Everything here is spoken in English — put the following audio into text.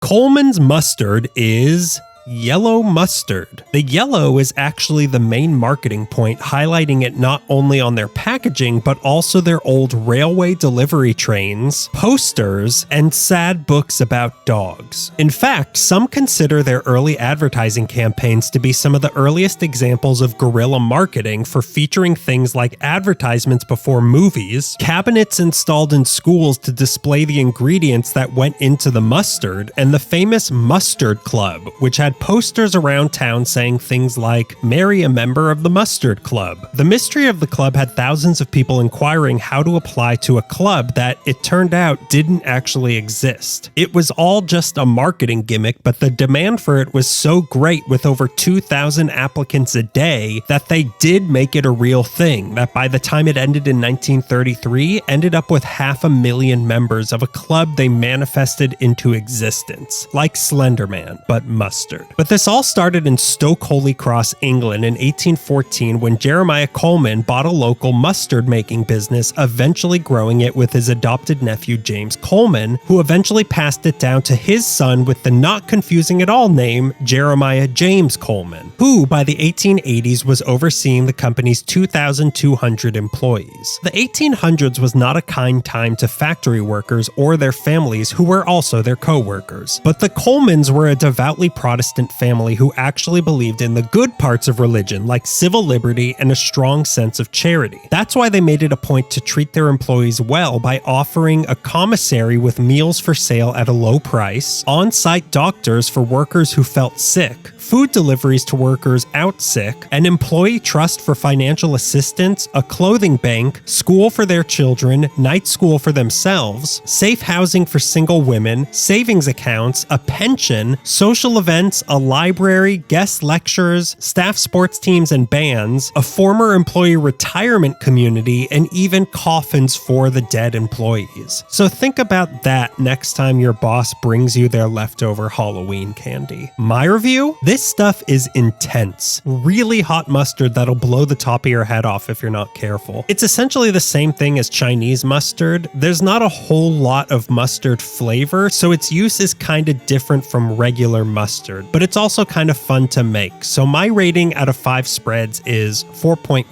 Colman's mustard is yellow mustard. The yellow is actually the main marketing point, highlighting it not only on their packaging, but also their old railway delivery trains, posters, and sad books about dogs. In fact, some consider their early advertising campaigns to be some of the earliest examples of guerrilla marketing for featuring things like advertisements before movies, cabinets installed in schools to display the ingredients that went into the mustard, and the famous Mustard Club, which had posters around town saying things like, "Marry a member of the Mustard Club." The mystery of the club had thousands of people inquiring how to apply to a club that, it turned out, didn't actually exist. It was all just a marketing gimmick, but the demand for it was so great, with over 2,000 applicants a day, that they did make it a real thing, that by the time it ended in 1933, ended up with 500,000 members of a club they manifested into existence. Like Slender Man, but mustard. But this all started in Stoke Holy Cross, England in 1814 when Jeremiah Colman bought a local mustard making business, eventually growing it with his adopted nephew James Colman, who eventually passed it down to his son with the not confusing at all name Jeremiah James Colman, who by the 1880s was overseeing the company's 2,200 employees. The 1800s was not a kind time to factory workers or their families who were also their co-workers, but the Colmans were a devoutly Protestant family who actually believed in the good parts of religion like civil liberty and a strong sense of charity. That's why they made it a point to treat their employees well by offering a commissary with meals for sale at a low price, on-site doctors for workers who felt sick, food deliveries to workers out sick, an employee trust for financial assistance, a clothing bank, school for their children, night school for themselves, safe housing for single women, savings accounts, a pension, social events, a library, guest lectures, staff sports teams and bands, a former employee retirement community, and even coffins for the dead employees. So think about that next time your boss brings you their leftover Halloween candy. My review? This stuff is intense. Really hot mustard that'll blow the top of your head off if you're not careful. It's essentially the same thing as Chinese mustard. There's not a whole lot of mustard flavor, so its use is kind of different from regular mustard, but it's also kind of fun to make. So my rating out of 5 spreads is 4.1.